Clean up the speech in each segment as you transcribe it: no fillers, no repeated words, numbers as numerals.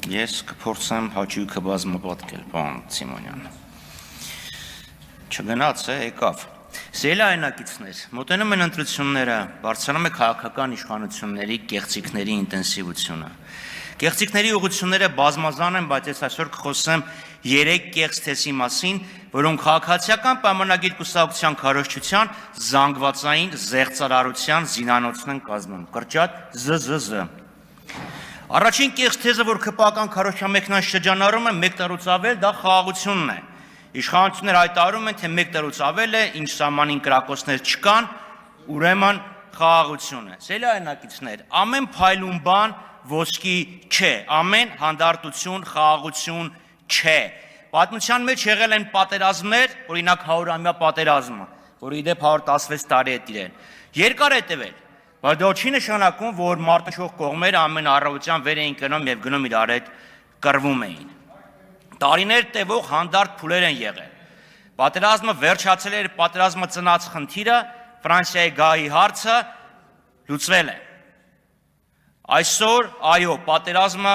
Ես կփորձեմ հաճույքը բազմապատկել, պարոն Սիմոնյան։ Չգնաց է, եկավ։ Սիրելի հայրենակիցներ, մոտենում են ընտրությունները, բարձրանում է քաղաքական իշխանությունների կեղծիքների ինտենսիվությունը։ Կեղծիքների ուղղությունները բազմազան են, բայց ես այսօր կխոսեմ 3 կեղծ թեզի մասին, որոնք քաղաքացիական պայմանագիր կուսակցության քարոզչության զանգվածային զեղծարարության զինանոցն են կազմում։ Կրճատ ԶԶԶ։ Առաջին կեղծ թեզը, որ ԿՊԱ-ական քարոզչամեքենան շրջանառում է 1 տարուց ավել, դա խաղաղությունն է։ Իշխանությունները հայտարարում են, թե 1 տարուց ավել է, ինչ սահմանին կրակոցներ չկան, ուրեմն խաղաղություն է։ Սիրելի հայրենակիցներ, ամեն փայլուն բան ոսկի չէ, ամեն հանդարտություն խաղաղություն չէ։ Պատմության մեջ եղել են պատերազմներ, օրինակ 100-ամյա պատերազմը, որը իդեպ 116 տարի է տիրել։ Երկար է տևել, բայց դա չի նշանակում, որ մարտահրավեր կողմերը ամեն առավոտյան վեր էին կնում եւ գնում իրար հետ կռվում էին։ Տարիներ տևող հանդարտ փուլեր են եղել։ Պատերազմը վերջացել էր, պատերազմը ծնած խնդիրը, Ֆրանսիայի գահի հարցը լուծվել է։ Այսօր, այո, պատերազմը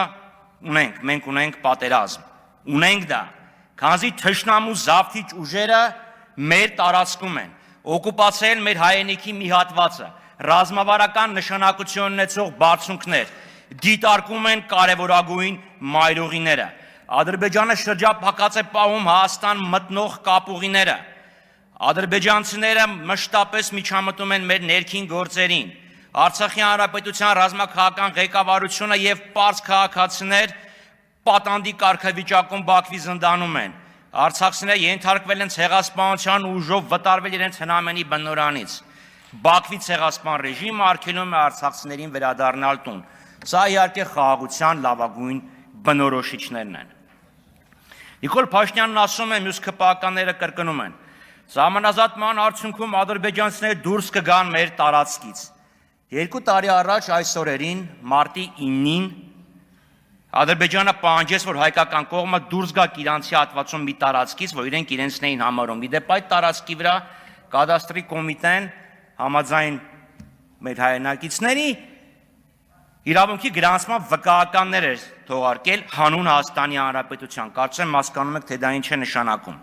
ունենք, մենք ունենք պատերազմ, ունենք դա, քանզի թշնամու զավթիչ ուժերը մեր տարածքում են, օկուպացել մեր հայրենիքի մի հատվածը, ռազմավարական նշանակություն ունեցող բարձունքներ, դիտարկում են կարևորագույն մայրուղիները, Ադրբեջանը շրջափակած է պահում Հայաստան մտնող կապուղիները, ադրբեջանցիները մշտապես միջամտում են մեր ներքին գործերին, Արցախի հանրապետության ռազմաքաղաքական ղեկավարությունը եւ պարզ քաղաքացիներ պատանդի կարգավիճակում Բաքվի զնդանում են։ Արցախցիները ենթարկվել են ցեղասպանության ուժով վտարվել իրենց հնամենի բնօրանից։ Բաքվի ցեղասպան ռեժիմը արգելում է արցախցիներին վերադառնալ տուն։ Սա իհարկե խաղաղության լավագույն բնորոշիչներն են։ Նիկոլ Փաշինյանն ասում է, մյուս ԿՊԱ-ականները կրկնում են. Սահմանազատման արդյունքում ադրբեջանցիները դուրս կգան մեր տարածքից։ 2 տարի առաջ այս օրերին, մարտի 9-ին, Ադրբեջանը պահանջեց, որ հայկական կողմը դուրս գա իրանցի հատվածում մի տարածքից, որ իրենք իրենցն էին համարում։ Իդեպ այդ տարածքի վրա կադաստրի կոմիտեն համաձայն մեր հայրենակիցների իրավունքի գրանցման վկայականներ էր թողարկել հանուն Հայաստանի Հանրապետության։ Կարծեմ հասկանում եք, թե դա ինչ է նշանակում։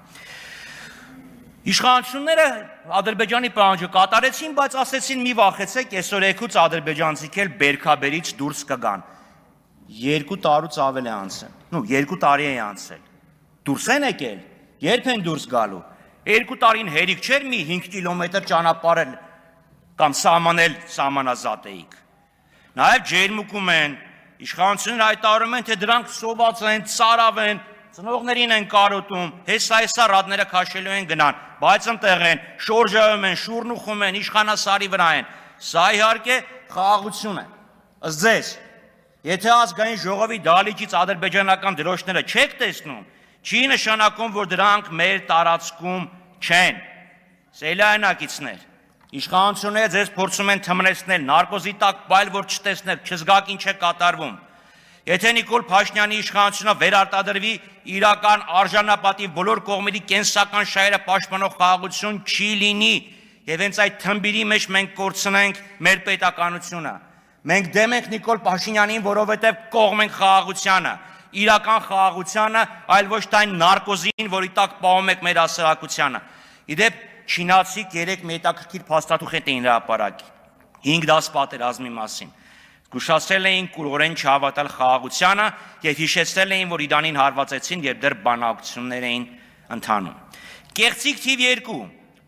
Իշխանությունները Ադրբեջանի պահանջը կատարեցին, բայց ասեցին մի վախեցեք, այսօր եկուց ադրբեջանցիք էլ բերքաբերից դուրս կգան։ 2 տարուց ավել է անցել։ 2 տարի է անցել։ Դուրս են եկել։ Երբ են դուրս գալու։ 2 տարին հերիք չէր մի 5 կիլոմետր ճանապարհել կամ սահմանել սահմանազատեիք։ Նաև ջերմուկում են, իշխանությունները հայտարարում են, թե դրանք սոված են, ծարավ են, ծնողներին են կարոտում, հեսա ռադները քաշելու են գնան, բայց ընտեղ են, շորժայում են, շուրնուխում են, իշխանասարի վրա են։ Սա իհարկե խաղաղություն է։ Ըստ ձեզ, եթե ազգային ժողովի դահլիճից ադրբեջանական դրոշները չեք տեսնում, չի նշանակում, որ դրանք մեր տարածքում չեն։ Սիրելի հայրենակիցներ, իշխանությունները ձեզ փորձում են թմրեցնել, նարկոզի տակ բայլ, որ չտեսնեք, չզգաք ինչ է կատարվում։ Եթե Նիկոլ Փաշինյանի իշխանությունը վերարտադրվի իրական արժանապատիվ բոլոր կողմերի կենսական շահերը պաշտպանող խաղաղություն չի լինի, եւ հենց այդ թմբիրի մեջ մենք կորցնենք մեր պետականությունը։ Մենք դեմ ենք Նիկոլ Փաշինյանին, որովհետև կողմ ենք խաղաղությանը, իրական խաղաղությանը, այլ ոչ թե այն նարկոզին, որի տակ պահում եք մեր հասարակությանը։ Իդեպ չինացիք 3 մի հետաքրքիր փաստաթուղթ էին հրապարակի 5 դաս պատերազմի մասին։ Զգուշացրել էին կուրորեն չհավատալ խաղաղությանը եւ հիշեցրել էին, որ Իրանին հարվածեցին, երբ դեռ բանակցություններ էին ընթանում։ Կեղծիք թիվ 2.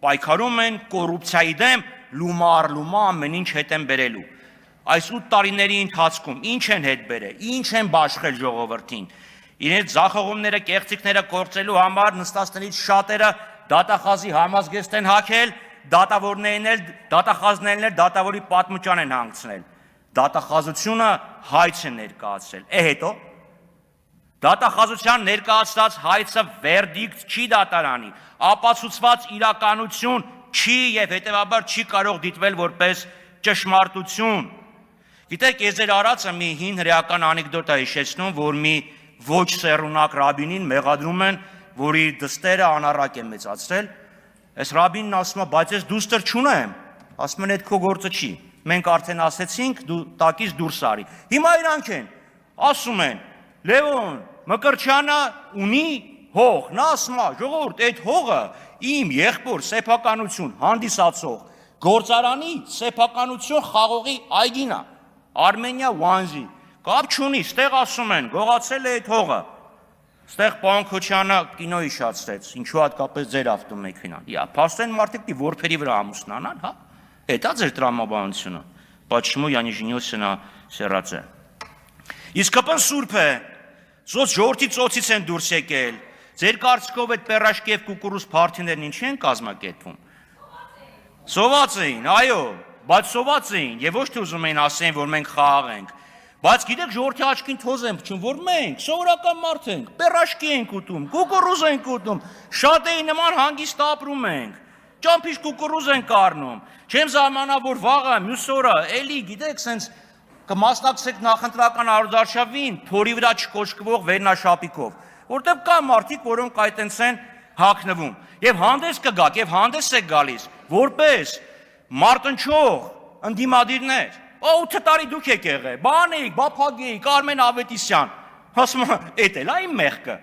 Պայքարում են կոռուպցիայի դեմ, լումա ամեն ինչ հետ են բերելու։ Այս 8 տարիների ընթացքում ինչ են հետ բերել, ինչ են բաշխել ժողովրդին։ Իրենց զախողումները, կեղծիքները կորցրելու համար նստածներից շատերը դատախազի համազգեստ են հագել, դատախազներն էլ դատավորի պատմուճան են հանգցնել։ Դատախազությունը հայց է ներկայացրել։ Հետո դատախազության ներկայացած հայցը վերդիկտ չի դատարանի, ապացուցված իրականություն չի եւ հետեւաբար չի կարող դիտվել որպես ճշմարտություն։ Գիտեք, ես ձեր արածը մի հին հրեական անեկդոտ է հիշեցնում, որ մի ոչ սեռունակ ռաբինին մեղադրում են, որ իր դստերը անառակ է մեծացրել։ Այս ռաբինն ասում է, բայց ես դուստր չունեմ, ասում են, այդ քո գործը չի։ Մենք արդեն ասեցինք, դու տակից դուրս արի։ Հիմա իրանք են, ասում են, Լևոն Մկրտչյանը ունի հող, նա ասում է, ժողովուրդ, այդ հողը իմ եղբոր սեփականություն հանդիսացող գործարանի սեփականություն խաղողի այգին է, Արմենիա Wanzi, կապ չունի, ստեղ ասում են, գողացել է այդ հողը, ստեղ պարոն Քոչյանը կինո հիշացրեց, ինչու հատկապես ձեր ավտոմեքենան, փաստորեն մարդիկ դի որբերի վրա ամուսնանան, հա, էդ է ձեր տրամաբանությունը, почему я не женился на Սերածե։ Իսկապես սուրբ է, ժողովրդի ծոցից են դուրս եկել, ձեր կարծիքով այդ պերաշկի և կուկուռուզ փարթիներն ինչի են կազմակերպվում։ Սոված էին, այո, բայց սոված էին, և ոչ թե ուզում էին ասեն, որ մենք խաղաղ ենք, բայց գիտեք ժողովրդի աչքին թոզ են փչում, որ մենք սովորական մարդ ենք, պերաշկի ենք ուտում, կուկուռուզ ենք ուտում, շատեի նման հանգիստ ապրում ենք, ճամփիշ կուկուռուզ ենք առնում, չեմ զարմանա, որ վաղը, մյուս օրը, էլի գիտեք, սենց կմասնակցեք նախընտրական արարողարշավին, փորի վրա չկոչկվող վերնաշապիկով, որտեղ կա մարդիկ, որոնք այտենց են հագնվում, եւ հանդես կգաք, եւ հանդես եք գալիս, որպես մարտնչող ընդդիմադիրներ, 8 տարի դուք եք եղել, բանեիք, բափագեիք, Արմեն Ավետիսյան, ասում եմ, էդ էլ այն մեղքը,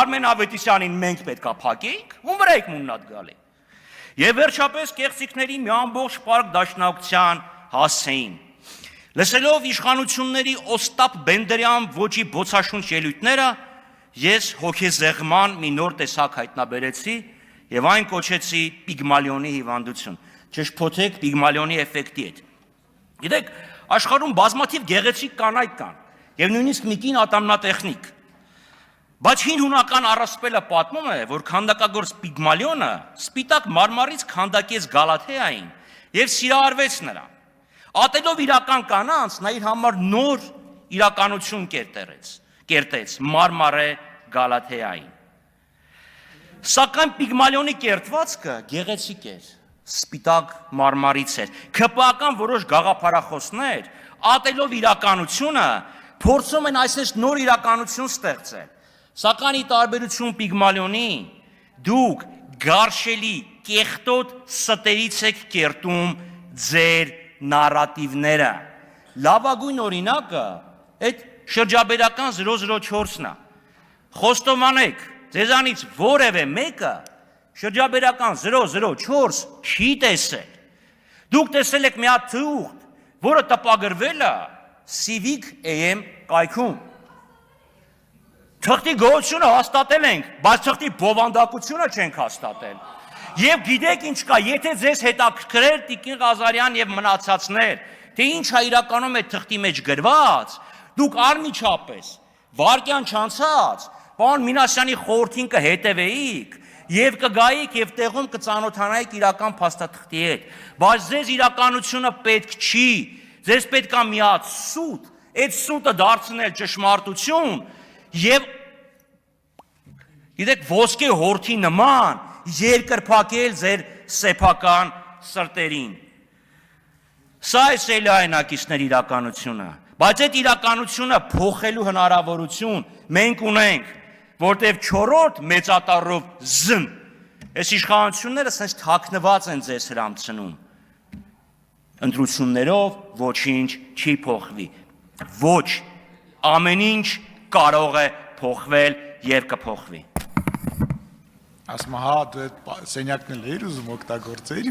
Արմեն Ավետիսյանին մենք պետքա փակեինք, ում վրա եք մուննատ գալի։ Եվ վերջապես կեղծիքների մի ամբողջ պարկ դաշնակցության հասցեին։ Լսելով իշխանությունների Օստապ Բենդերյան ոճի բոցաշունչ ելույթները, ես հոգեզեղման մի նոր տեսակ հայտնաբերեցի եւ այն կոչեցի Պիգմալիոնի հիվանդություն, ճշփոթեք Պիգմալիոնի էֆեկտի հետ։ Գիտեք, աշխարհում բազմաթիվ գեղեցիկ կանայք կան եւ նույնիսկ մի կին ատամնատեխնիկ։ Բայց հին հունական առասպելը պատմում է, որ քանդակագործ Պիգմալիոնը սպիտակ մարմարից քանդակեց Գալաթեային եւ սիրահարվեց նրան։ Ատելով իրական կանանց, նա իր համար նոր իրականություն կերտեց Մարմարե Գալաթեային։ Սակայն Պիգմալիոնի կերտվածքը գեղեցիկ էր, սպիտակ մարմարից էր։ ՔՊԱ-կան որոշ գաղափարախոսներ, ատելով իրականությունը, փորձում են այսպես նոր իրականություն ստեղծել։ Սակայն ի տարբերություն Պիգմալիոնի, դուք գարշելի կեղտոտ ստերից եք կերտում ձեր նարատիվները։ Լավագույն օրինակը այդ շրջաբերական 004-ն է։ Խոստովանեք, ձեզանից որևէ մեկը շրջաբերական 004 չի տեսել։ Դուք տեսել եք մի հատ թուղթ, որը տպագրվել է Civic AM կայքում։ Թղթի գոյությունը հաստատել ենք, բայց թղթի բովանդակությունը չենք հաստատել։ Եվ գիտեք ինչ կա, եթե ձեզ հետաքրքրեր Տիկին Ղազարյան եւ մնացածներ, թե ինչ է իրականում այդ թղթի մեջ գրված, դուք անմիջապես վարկյան չանցած պարոն Մինասյանի խորհրդին կհետևեիք եւ կգայիք եւ տեղում կծանոթանայիք իրական փաստաթղթի հետ, բայց ձեզ իրականությունը պետք չի, ձեզ պետք է մի հատ սուտ, այդ սուտը դարձնել ճշմարտություն եւ գիտեք ոսկե հորթի նման երկրպագել ձեր սեփական սրտերին։ Սա է սելայնակիցներ իրականությունը, բայց այդ իրականությունը փոխելու հնարավորություն մենք ունենք, որտեվ չորրորդ մեծատառով զն, այս իշխանությունները սենց թաքնված են ձեզ հրամցնում։ Ընտրություններով ոչինչ չի փոխվի, ոչ, ամեն ինչ կարող է փոխվել եւ կփոխվի։ Ասում հա դու այդ սենյակն էլ էիր ուզում օգտագործեիր